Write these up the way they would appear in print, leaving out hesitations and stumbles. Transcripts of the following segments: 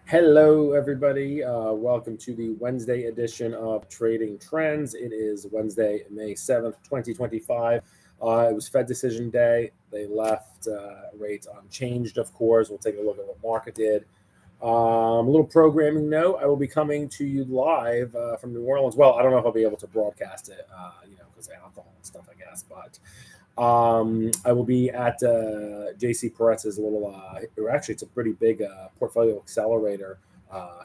Hello, everybody. Welcome to the Wednesday edition of Trading Trends. It is Wednesday, May 7th, 2025. It was Fed decision day. They left rates unchanged, of course. We'll take a look at what market did. A little programming note, I will be coming to you live from New Orleans. Well, I don't know if I'll be able to broadcast it, because of alcohol and stuff, I guess. But I will be at JC Peretz's little, or actually, it's a pretty big portfolio accelerator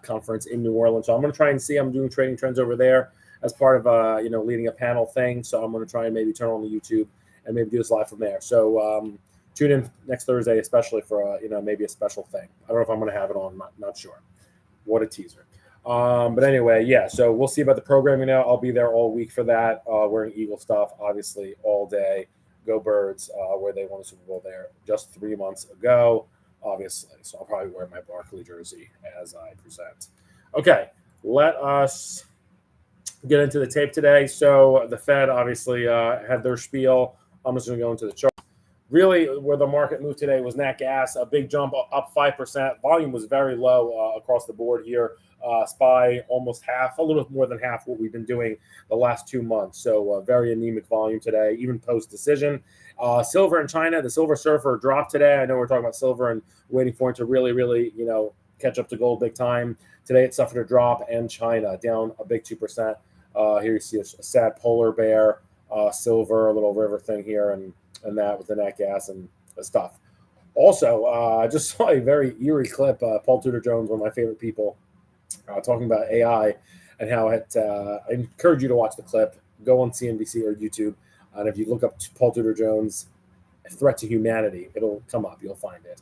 conference in New Orleans. So I'm going to try and see. I'm doing trading trends over there as part of leading a panel thing. So I'm going to try and maybe turn on the YouTube and maybe do this live from there. So tune in next Thursday, especially for maybe a special thing. I don't know if I'm going to have it on. Not sure. What a teaser. But anyway, yeah. So we'll see about the programming now. I'll be there all week for that. Wearing Eagle stuff, obviously, all day. Go Birds, where they won the Super Bowl there just 3 months ago, obviously. So I'll probably wear my Barkley jersey as I present. Okay, let us get into the tape today. So the Fed obviously had their spiel. I'm just going to go into the chart. Really, where the market moved today was Nat Gas, a big jump up 5%. Volume was very low across the board here. SPY almost half, a little more than half what we've been doing the last 2 months. So very anemic volume today, even post decision. Silver in China, the silver surfer dropped today. I know we're talking about silver and waiting for it to really, catch up to gold big time. Today it suffered a drop, and China down a big 2%. Here you see a sad polar bear, silver, a little river thing here, and that with the nat gas and stuff. Also, I just saw a very eerie clip. Paul Tudor Jones, one of my favorite people, talking about AI and how it. I encourage you to watch the clip. Go on CNBC or YouTube, and if you look up Paul Tudor Jones, "Threat to Humanity," it'll come up. You'll find it.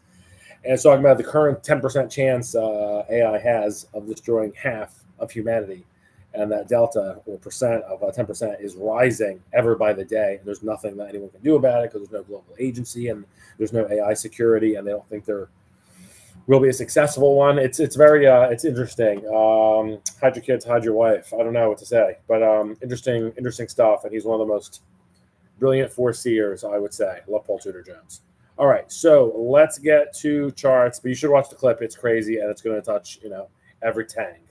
And it's talking about the current 10% chance AI has of destroying half of humanity. And that delta or percent of 10% is rising ever by the day. And there's nothing that anyone can do about it because there's no global agency and there's no AI security, and they don't think there will be a successful one. It's very it's interesting. Hide your kids, hide your wife. I don't know what to say, but interesting stuff. And he's one of the most brilliant foreseers, I would say. I love Paul Tudor Jones. All right, so let's get to charts. But you should watch the clip. It's crazy, and it's going to touch every tang.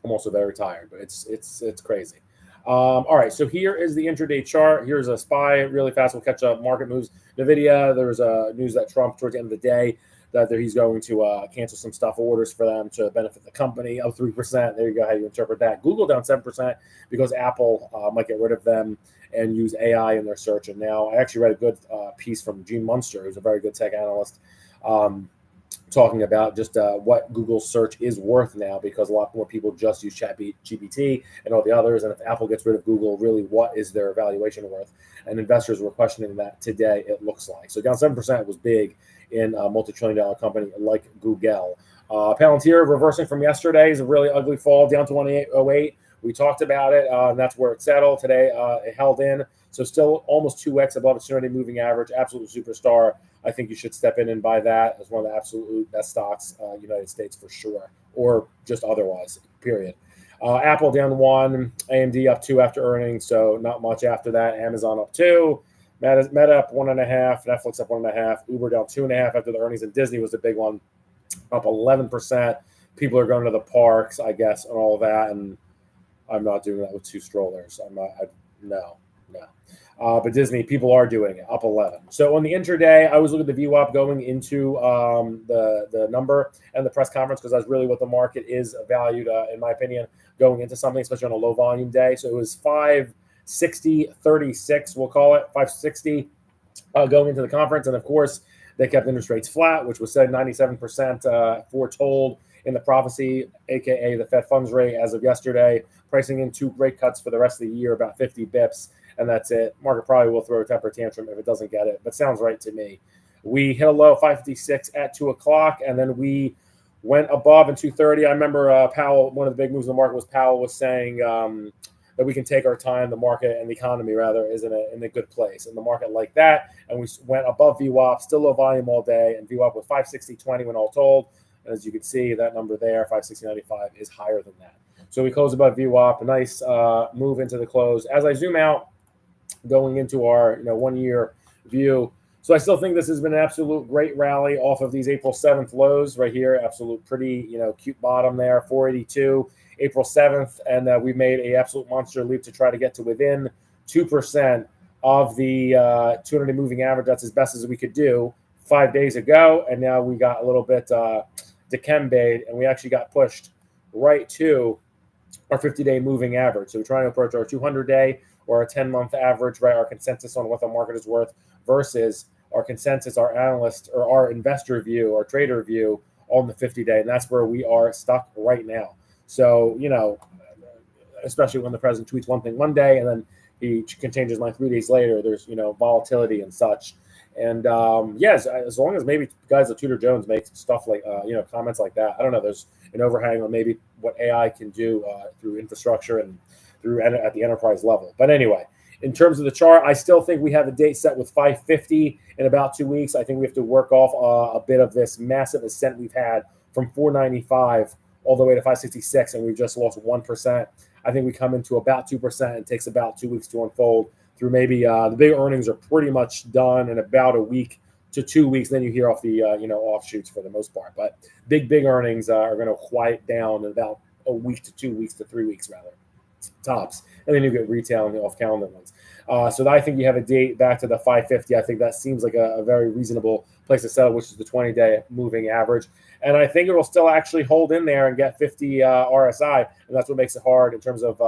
I'm also very tired, but it's crazy. All right, so here is the intraday chart. Here's a SPY really fast. We'll catch up market moves. NVIDIA, there was news that Trump, towards the end of the day, that he's going to cancel some stuff orders for them to benefit the company, up 3%. There you go, how you interpret that. Google down 7% because Apple might get rid of them and use AI in their search. And now I actually read a good piece from Gene Munster, who's a very good tech analyst, talking about just what Google's search is worth now, because a lot more people just use ChatGPT and all the others. And if Apple gets rid of Google, really, what is their valuation worth? And investors were questioning that today, it looks like. So down 7% was big in a multi-trillion-dollar company like Google. Palantir reversing from yesterday is a really ugly fall, down to 108. We talked about it, and that's where it settled today. It held in, so still almost 2x above its 200-day moving average. Absolute superstar. I think you should step in and buy that as one of the absolute best stocks, United States for sure, or just otherwise, period. Apple down 1, AMD up 2 after earnings, so not much after that. Amazon up 2, Meta up 1.5, Netflix up 1.5, Uber down 2.5 after the earnings, and Disney was the big one, up 11%. People are going to the parks, I guess, and all of that, and I'm not doing that with 2 strollers. No. But Disney, people are doing it, up 11. So on the intraday, I was looking at the VWAP going into the number and the press conference, because that's really what the market is valued, in my opinion, going into something, especially on a low volume day. So it was 560.36, we'll call it 560 going into the conference. And of course, they kept interest rates flat, which was said 97% foretold in the prophecy, aka the Fed funds rate as of yesterday, pricing in 2 rate cuts for the rest of the year, about 50 bips. And that's it. Market probably will throw a temper tantrum if it doesn't get it, but sounds right to me. We hit a low 556 at 2 o'clock, and then we went above in 2:30. I remember Powell, one of the big moves in the market was Powell was saying that we can take our time. The market and the economy, rather, is in a good place. And the market like that, and we went above VWAP, still low volume all day, and VWAP was 560.20 when all told. And as you can see, that number there, 560.95, is higher than that. So we close above VWAP, a nice move into the close. As I zoom out, going into our 1 year view, So I still think this has been an absolute great rally off of these April 7th lows right here. Absolute pretty, cute bottom there, 482, April 7th. And we've made a absolute monster leap to try to get to within 2% of the 200-day moving average. That's as best as we could do 5 days ago. And now we got a little bit dikembe'd, and we actually got pushed right to our 50-day moving average. So we're trying to approach our 200-day or our 10-month average, right? Our consensus on what the market is worth versus our consensus, our analyst or our investor view, our trader view on the 50-day. And that's where we are stuck right now. So, especially when the president tweets one thing one day and then he can change his mind 3 days later, there's, volatility and such. And yes, as long as maybe guys like Tudor Jones make stuff like, comments like that. I don't know. There's an overhang on maybe what AI can do through infrastructure and through at the enterprise level. But anyway, in terms of the chart, I still think we have a date set with 550 in about 2 weeks. I think we have to work off a bit of this massive ascent we've had from 495 all the way to 566, and we've just lost 1%. I think we come into about 2%. It takes about 2 weeks to unfold through maybe the big earnings are pretty much done in about a week to 2 weeks. Then you hear off the offshoots for the most part. But big earnings are going to quiet down in about a week to 2 weeks to 3 weeks rather, tops. And then you get retail and the off-calendar ones. So I think you have a date back to the 550. I think that seems like a very reasonable place to settle, which is the 20-day moving average. And I think it will still actually hold in there and get 50 RSI. And that's what makes it hard in terms of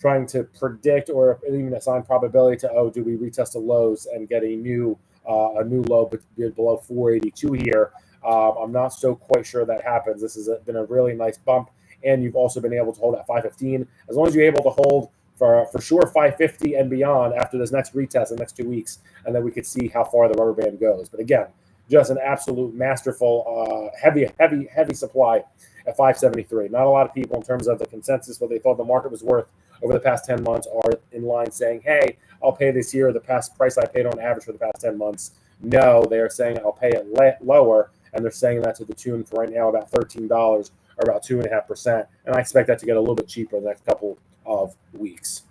trying to predict or even assign probability to, do we retest the lows and get a new low below 482 here. I'm not so quite sure that happens. This has been a really nice bump. And you've also been able to hold at 515. As long as you're able to hold for sure 550 and beyond after this next retest in the next 2 weeks, and then we could see how far the rubber band goes. But again, just an absolute masterful, heavy supply at 573. Not a lot of people in terms of the consensus, what they thought the market was worth over the past 10 months are in line saying, hey, I'll pay this year the past price I paid on average for the past 10 months. No, they're saying I'll pay it lower, and they're saying that to the tune for right now about $13 or about 2.5%. And I expect that to get a little bit cheaper in the next couple of weeks.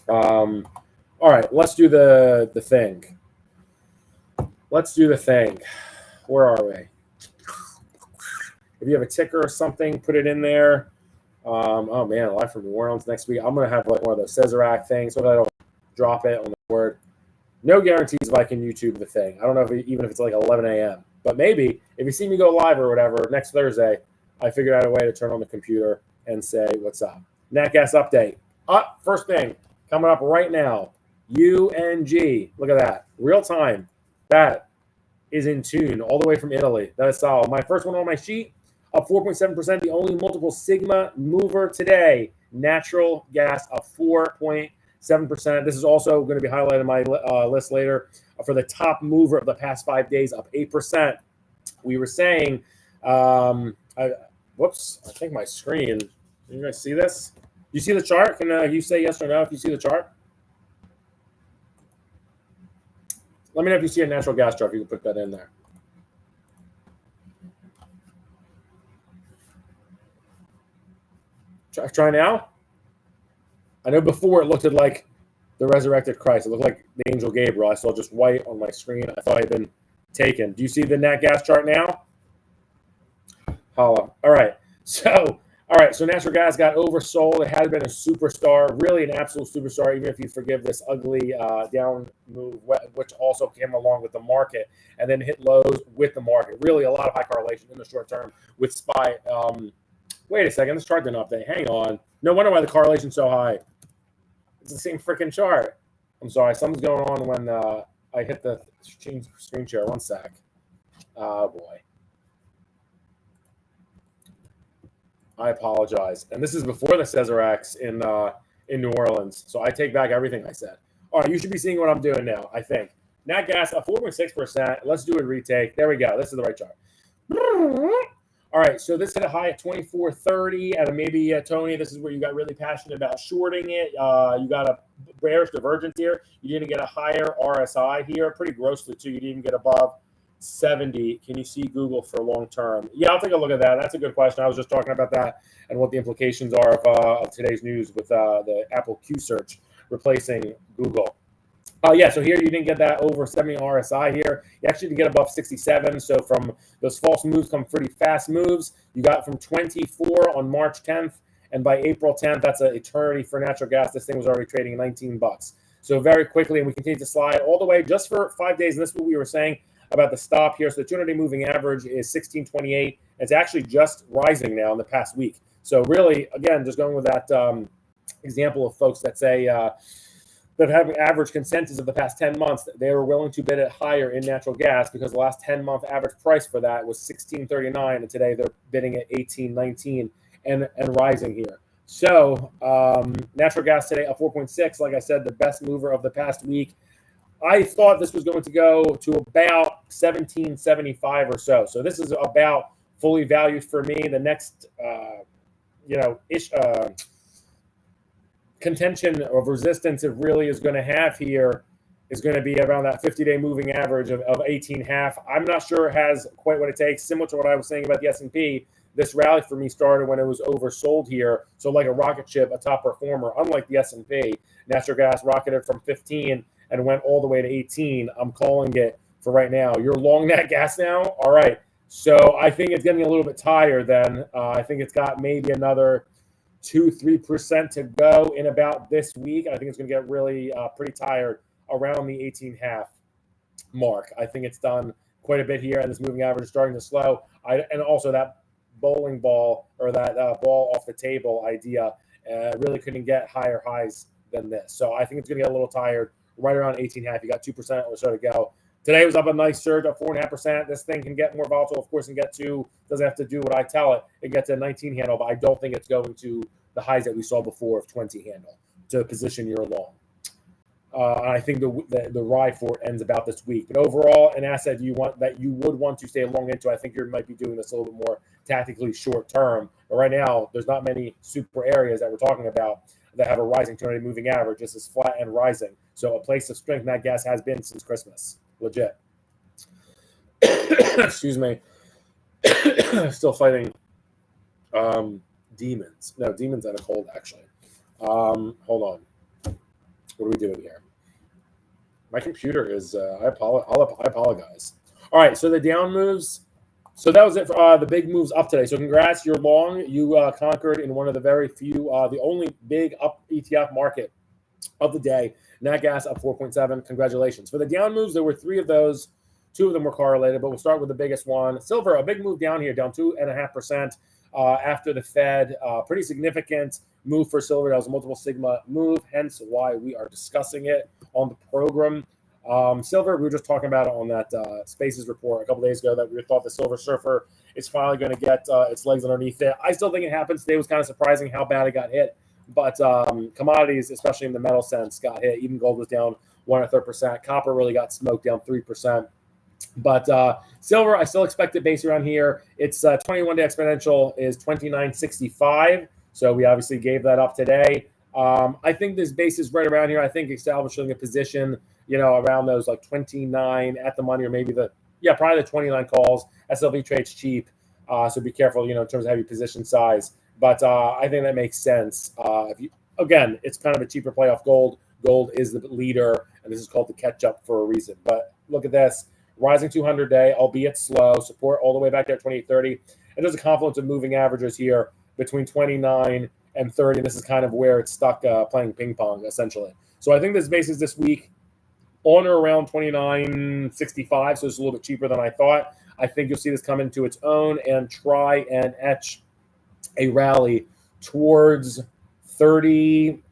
All right, let's do the thing. Let's do the thing. Where are we? If you have a ticker or something, put it in there. Oh man, live from New Orleans next week. I'm gonna have like one of those Cesarac things, so that I don't drop it on the word. No guarantees if I can YouTube the thing. I don't know even if it's like 11 a.m. But maybe if you see me go live or whatever next Thursday, I figured out a way to turn on the computer and say what's up. Nat gas update. First thing coming up right now. UNG. Look at that. Real time. That is in tune all the way from Italy. That is solid. My first one on my sheet, up 4.7%. The only multiple sigma mover today. Natural gas up 4.7%. This is also going to be highlighted in my list later for the top mover of the past 5 days, up 8%. We were saying, whoops, I think my screen. Can you guys see this? You see the chart? Can you say yes or no if you see the chart? Let me know if you see a natural gas chart, if you can put that in there. Try now. I know before it looked like the resurrected Christ. It looked like the angel Gabriel. I saw just white on my screen. I thought I'd been taken. Do you see the nat gas chart now? Holla. All right. So natural gas got oversold. It had been a superstar, really an absolute superstar, even if you forgive this ugly down move, which also came along with the market and then hit lows with the market. Really a lot of high correlation in the short term with SPY. Wait a second. This chart didn't update. Hang on. No wonder why the correlation's so high. It's the same freaking chart. I'm sorry. Something's going on when I hit the screen share. One sec. Oh, boy. I apologize. And this is before the Cesaracs in New Orleans. So I take back everything I said. All right, you should be seeing what I'm doing now, I think. Nat gas up 4.6%. Let's do a retake. There we go. This is the right chart. All right, so this hit a high at 24.30. And maybe, Tony, this is where you got really passionate about shorting it. You got a bearish divergence here. You didn't get a higher RSI here. Pretty grossly, too. You didn't even get above 70. Can you see Google for long term? Yeah, I'll take a look at that. That's a good question. I was just talking about that and what the implications are of today's news with the Apple Q search replacing Google. Yeah, so here you didn't get that over 70 RSI here. You actually did get above 67. So from those false moves come pretty fast moves. You got from 24 on March 10th, and by April 10th, that's an eternity for natural gas. This thing was already trading 19 bucks. So very quickly, and we continue to slide all the way just for 5 days. And this is what we were saying about the stop here. So the 200-day moving average is 1628. It's actually just rising now in the past week. So really, again, just going with that example of folks that say that have an average consensus of the past 10 months, they were willing to bid it higher in natural gas because the last 10-month average price for that was 16.39, and today they're bidding at 18.19 and rising here. So natural gas today up 4.6. Like I said, the best mover of the past week. I thought this was going to go to about 17.75 or so. So this is about fully valued for me. The next, contention of resistance it really is going to have here is going to be around that 50-day moving average of 18.5. I'm not sure it has quite what it takes. Similar to what I was saying about the S&P, this rally for me started when it was oversold here. So like a rocket ship, a top performer, unlike the S&P, natural gas rocketed from 15 and went all the way to 18. I'm calling it for right now. You're long nat gas now? All right. So I think it's getting a little bit tired then. I think it's got maybe another 2-3% to go in about this week. I think it's going to get really pretty tired around the 18.5 mark. I think it's done quite a bit here, and this moving average is starting to slow. And also that bowling ball or that ball off the table idea really couldn't get higher highs than this. So I think it's going to get a little tired right around 18.5. You got 2% or so to go. Today was up a nice surge of 4.5%. This thing can get more volatile, of course, and get to, doesn't have to do what I tell it. It gets a 19 handle, but I don't think it's going to the highs that we saw before of 20 handle to position your long. I think the ride for it ends about this week. But overall, an asset you would want to stay long into, I think you might be doing this a little bit more tactically short term. But right now, there's not many super areas that we're talking about that have a rising 200-day moving average. This is flat and rising. So a place of strength nat gas has been since Christmas. Legit. Excuse me. Still fighting demons. No, demons had a cold, actually. Hold on. What are we doing here? My computer is, I apologize. All right, so the down moves. So that was it for the big moves up today. So congrats, you're long. You conquered in one of the very few, the only big up ETF market of the day. Nat gas up 4.7. Congratulations. For the down moves, there were 3 of those. 2 of them were correlated, but we'll start with the biggest one. Silver, a big move down here, down 2.5% after the Fed. Pretty significant move for silver. That was a multiple sigma move, hence why we are discussing it on the program. Silver, we were just talking about it on that Spaces report a couple days ago that we thought the Silver Surfer is finally going to get its legs underneath it. I still think it happens. Today was kind of surprising how bad it got hit. But commodities, especially in the metal sense, got hit. Even gold was down 1.3%. Copper really got smoked, down 3%. But silver, I still expect it base around here. Its 21-day exponential is 29.65. So we obviously gave that up today. I think this base is right around here. I think establishing a position, around those like 29 at the money, or maybe probably the 29 calls. SLV trades cheap. So be careful, in terms of heavy position size. But I think that makes sense. Again, it's kind of a cheaper play off gold. Gold is the leader, and this is called the catch-up for a reason. But look at this. Rising 200-day, albeit slow. Support all the way back there at 28.30. And there's a confluence of moving averages here between 29 and 30. And this is kind of where it's stuck playing ping pong, essentially. So I think this base is this week on or around 29.65. So it's a little bit cheaper than I thought. I think you'll see this come into its own and try and etch a rally towards 30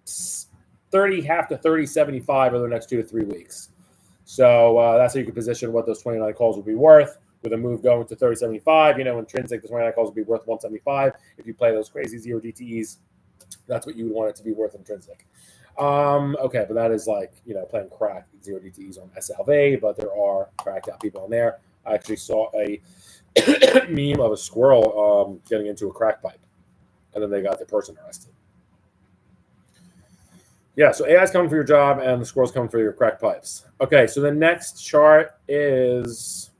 half to 30.75 over the next 2 to 3 weeks. So that's how you can position what those 29 calls will be worth. With a move going to 30.75, intrinsic, the 29 calls will be worth 175. If you play those crazy zero DTEs, that's what you would want it to be worth intrinsic. Okay, but that is like, playing crack zero DTEs on SLV, but there are cracked out people on there. I actually saw a meme of a squirrel getting into a crack pipe, and then they got the person arrested. Yeah, so AI's coming for your job, and the squirrel's coming for your crack pipes. Okay, so the next chart is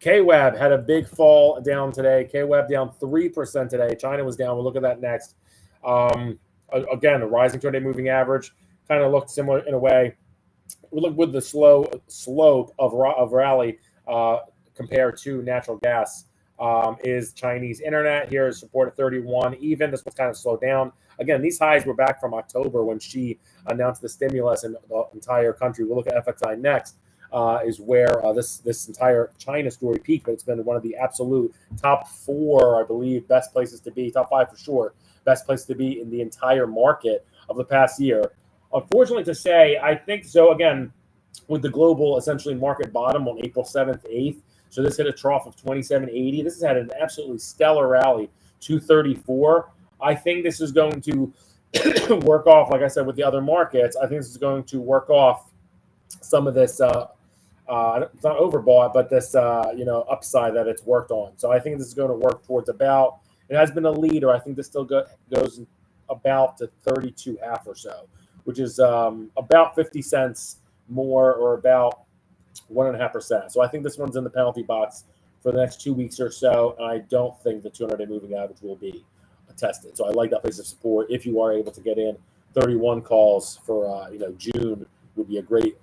KWEB had a big fall down today. KWEB down 3% today. China was down. We'll look at that next. Again, a rising 200-day moving average. kind of looked similar in a way. We look with the slow slope of rally compared to natural gas. Is Chinese internet here is support at 31 even. This was kind of slowed down. Again, these highs were back from October when she announced the stimulus in the entire country. We'll look at FXI next, is where this entire China story peaked, but it's been one of the absolute top 4, I believe, best places to be, top 5 for sure, best place to be in the entire market of the past year. Unfortunately to say, I think so, again, with the global essentially market bottom on April 7th, 8th, so this hit a trough of 27.80. This has had an absolutely stellar rally, 234. I think this is going to work off, like I said, with the other markets. I think this is going to work off some of this, it's not overbought, but this, upside that it's worked on. So I think this is going to work towards about, it has been a leader. I think this still goes about to 32.5 or so, which is about 50 cents more, or about 1.5%. So I think this one's in the penalty box for the next 2 weeks or so. And I don't think the 200-day moving average will be tested. So I like that place of support. If you are able to get in, 31 calls for June would be a great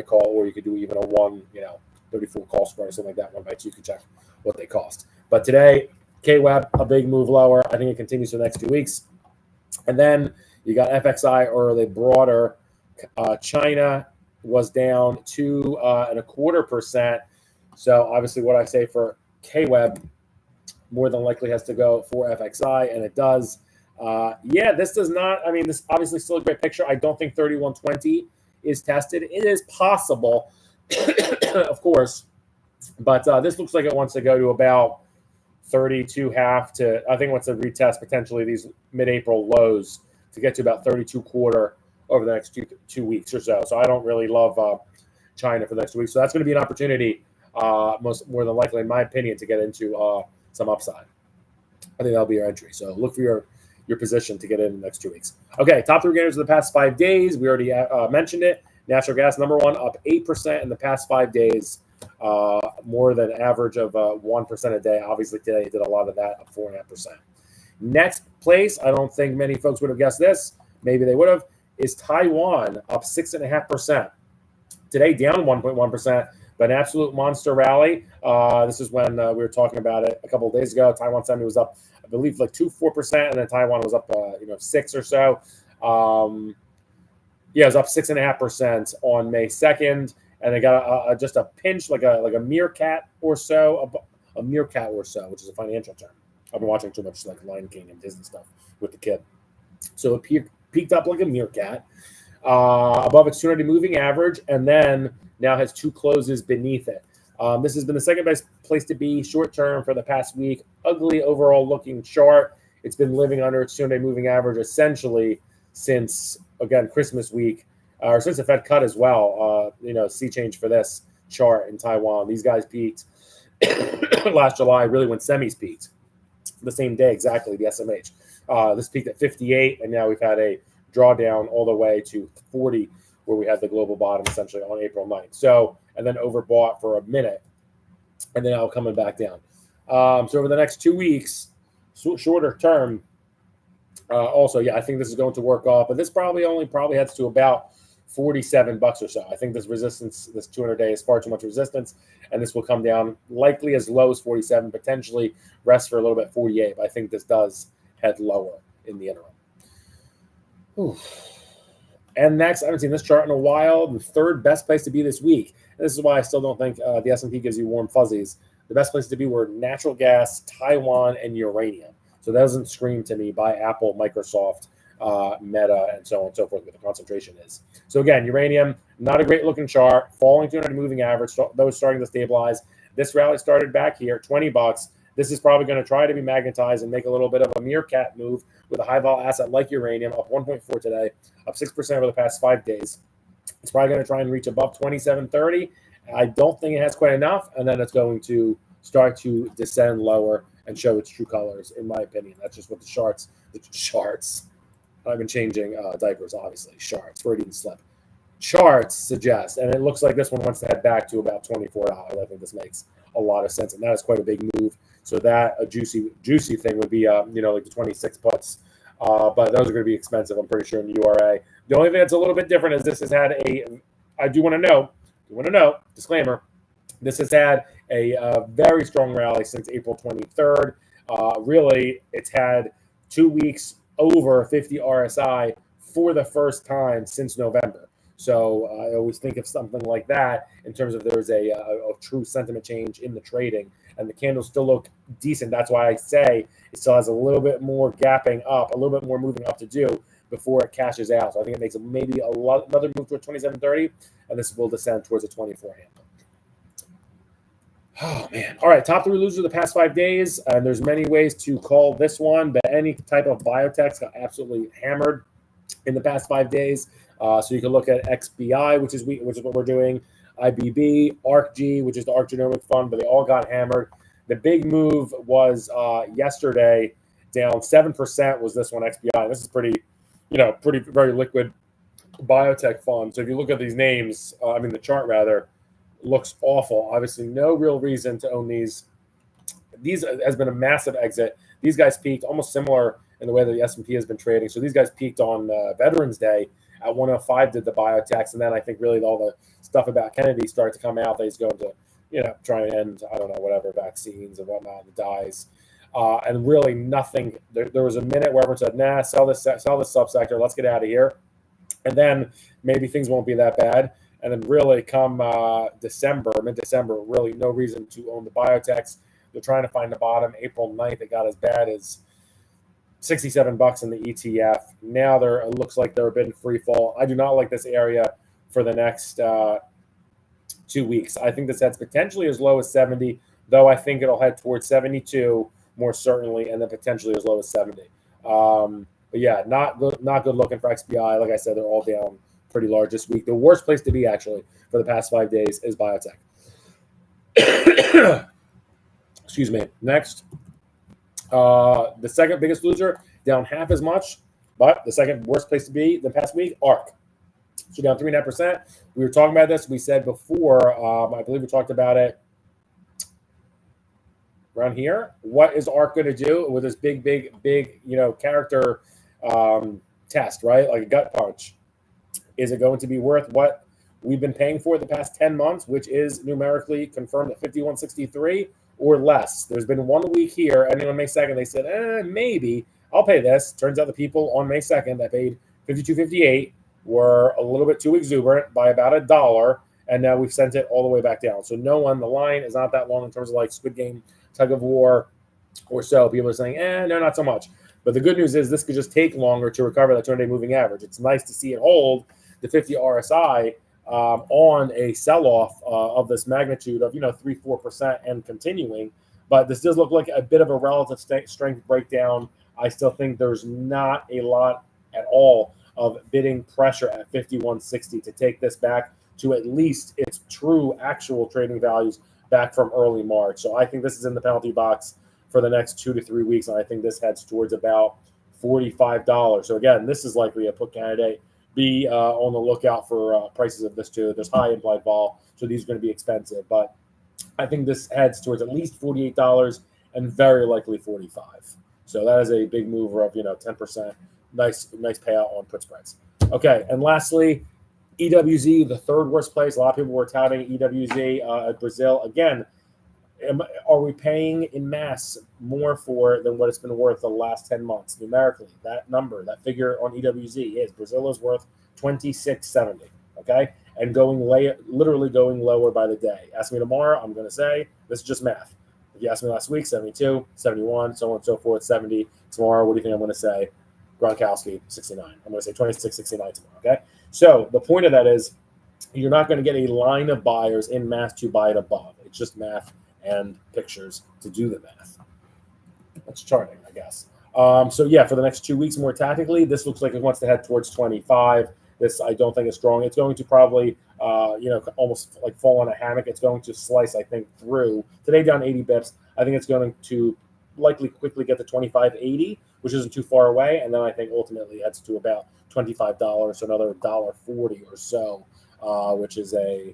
call, or you could do even a 34 call spread or something like that. 1 by 2, you can check what they cost. But today, KWEB, a big move lower. I think it continues for the next 2 weeks. And then you got FXI, or the broader China was down 2.25%. So obviously what I say for KWEB more than likely has to go for FXI, and it does. This does not, this obviously still a great picture. I don't think 31.20 is tested. It is possible, of course, but this looks like it wants to go to about 32.5 to, I think, wants to retest potentially these mid-April lows to get to about 32.25 over the next two weeks or so. So I don't really love China for the next 2 weeks. So that's going to be an opportunity, more than likely, in my opinion, to get into some upside. I think that'll be your entry. So look for your position to get in the next 2 weeks. Okay, top 3 gainers of the past 5 days. We already mentioned it. Natural gas, number 1, up 8% in the past 5 days, more than average of 1% a day. Obviously, today it did a lot of that, up 4.5%. Next place, I don't think many folks would have guessed this. Maybe they would have, is Taiwan, up 6.5%. Today, down 1.1%, but an absolute monster rally. This is when we were talking about it a couple of days ago. Taiwan Semi was up, I believe, like 4%, and then Taiwan was up, 6 or so. It was up 6.5% on May 2nd, and they got just a pinch, like a meerkat or so, which is a financial term. I've been watching too much like Lion King and Disney stuff with the kid. So it peaked up like a meerkat above its 200 moving average, and then now has 2 closes beneath it. This has been the second best place to be short term for the past week. Ugly overall looking chart. It's been living under its 200 moving average essentially since, again, Christmas week, or since the Fed cut as well. Sea change for this chart in Taiwan. These guys peaked last July, really when semis peaked. The same day exactly, the SMH. This peaked at 58, and now we've had a drawdown all the way to 40, where we had the global bottom essentially on April 9th. So, and then overbought for a minute, and then now coming back down. So over the next 2 weeks, shorter term, I think this is going to work off, but this probably heads to about $47 or so. I think this resistance, this 200-day, is far too much resistance, and this will come down likely as low as 47, potentially rest for a little bit 48. But I think this does head lower in the interim. Whew. And next, I haven't seen this chart in a while. The third best place to be this week. And this is why I still don't think the S&P gives you warm fuzzies. The best places to be were natural gas, Taiwan, and uranium. So that doesn't scream to me by Apple, Microsoft, Meta, and so on and so forth, what the concentration is. So again, uranium, not a great looking chart, falling 200 moving average, those starting to stabilize. This rally started back here, $20. This is probably going to try to be magnetized and make a little bit of a meerkat move with a high vol asset like uranium, up 1.4 today, up 6% over the past 5 days. It's probably going to try and reach above 27.30. I don't think it has quite enough, and then it's going to start to descend lower and show its true colors, in my opinion. That's just what the charts. I've been changing diapers, obviously. Freudian slip. Charts suggest, and it looks like this one wants to head back to about $24. I think this makes a lot of sense, and that is quite a big move. So that a juicy thing would be, like the 26 puts, but those are going to be expensive, I'm pretty sure, in the URA. The only thing that's a little bit different is this has had I do want to know, disclaimer, this has had a very strong rally since April 23rd. Really, it's had 2 weeks over 50 RSI for the first time since November. So I always think of something like that in terms of there's a true sentiment change in the trading, and the candles still look decent. That's why I say it still has a little bit more gapping up, a little bit more moving up to do before it cashes out. So I think it makes maybe another move to a 27.30, and this will descend towards a 24 handle. Oh, man. All right, top 3 losers of the past 5 days. And there's many ways to call this one, but any type of biotechs got absolutely hammered in the past 5 days. So you can look at XBI, which is what we're doing, IBB, ARKG, which is the Ark Genomic Fund, but they all got hammered. The big move was yesterday, down 7% was this one, XBI. This is pretty very liquid biotech fund. So if you look at these names, the chart rather, looks awful. Obviously, no real reason to own these. These has been a massive exit. These guys peaked almost similar in the way that the S&P has been trading. So these guys peaked on Veterans Day at 105, did the biotechs, and then I think really all the stuff about Kennedy started to come out. They just go to try and end, I don't know, whatever, vaccines and whatnot, the dyes. And really nothing. There was a minute where everyone said, nah, sell this subsector. Let's get out of here. And then maybe things won't be that bad. And then really come mid-December, really no reason to own the biotechs. They're trying to find the bottom. April 9th, it got as bad as $67 in the ETF. Now it looks like they're a bit in free fall. I do not like this area for the next 2 weeks. I think this heads potentially as low as 70, though I think it'll head towards 72 more certainly, and then potentially as low as 70. But yeah, not good looking for XBI. Like I said, they're all down pretty large this week. The worst place to be actually for the past 5 days is biotech. Excuse me. Next, the second biggest loser, down half as much, but the second worst place to be the past week, Ark. So down 3.5%. We were talking about this. We said before, I believe we talked about it around here. What is Ark going to do with this big, character test, right? Like a gut punch. Is it going to be worth what we've been paying for the past 10 months, which is numerically confirmed at 51.63 or less? There's been 1 week here, and on May 2nd, they said, maybe I'll pay this. Turns out the people on May 2nd that paid $52.58 were a little bit too exuberant by about $1, and now we've sent it all the way back down. So the line is not that long in terms of like Squid Game, tug of war, or so. People are saying, no, not so much. But the good news is this could just take longer to recover that 200-day moving average. It's nice to see it hold the 50 RSI on a sell-off of this magnitude of 3-4% and continuing. But this does look like a bit of a relative strength breakdown. I still think there's not a lot at all of bidding pressure at 51.60 to take this back to at least its true actual trading values back from early March. So I think this is in the penalty box for the next 2 to 3 weeks, and I think this heads towards about $45. So again, this is likely a put candidate. Be on the lookout for prices of this too. There's high implied vol, so these are going to be expensive. But I think this heads towards at least $48 and very likely $45. So that is a big mover of 10%. Nice payout on put spreads. Okay, and lastly, EWZ, the third worst place. A lot of people were touting EWZ at Brazil. Again, are we paying in mass more for than what it's been worth the last 10 months? Numerically, that figure on EWZ is Brazil is worth $26.70, okay? And literally going lower by the day. Ask me tomorrow, I'm going to say, this is just math. If you asked me last week, 72, 71, so on and so forth, 70. Tomorrow, what do you think I'm going to say? Gronkowski, 69. I'm going to say 26.69 tomorrow, okay? So the point of that is you're not going to get a line of buyers in mass to buy it above. It's just math and pictures to do the math. That's charting, I guess. So yeah, for the next 2 weeks, more tactically, this looks like it wants to head towards 25. This I don't think is strong. It's going to probably, almost like fall on a hammock. It's going to slice, I think, through. Today down 80 bips. I think it's going to likely quickly get to 25.80, which isn't too far away. And then I think ultimately heads to about $25, so another $1.40 or so, which is a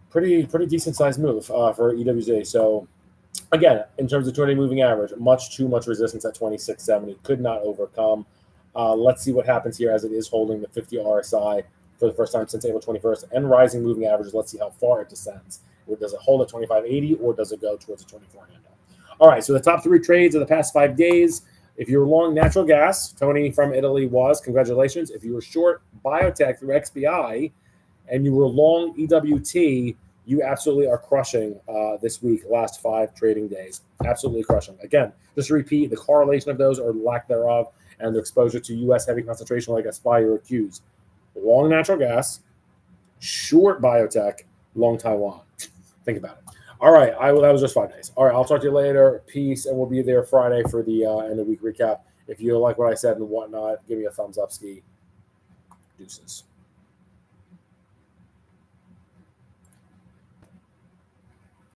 pretty decent sized move for EWZ. So again, in terms of 200-day moving average, too much resistance at 26.70. Could not overcome. Let's see what happens here as it is holding the 50 RSI for the first time since April 21st and rising moving averages. Let's see how far it descends. Or does it hold at 25.80 or does it go towards a 24 handle? All right, so the top 3 trades of the past 5 days. If you're long natural gas, Tony from Italy was, congratulations. If you were short biotech through XBI and you were long EWT, you absolutely are crushing this week, last 5 trading days. Absolutely crushing. Again, just to repeat, the correlation of those or lack thereof and the exposure to U.S. heavy concentration like Aspire or Qs. Long natural gas, short biotech, long Taiwan. Think about it. All right, that was just 5 days. All right, I'll talk to you later. Peace, and we'll be there Friday for the end of week recap. If you like what I said and whatnot, give me a thumbs up, Ski. Deuces.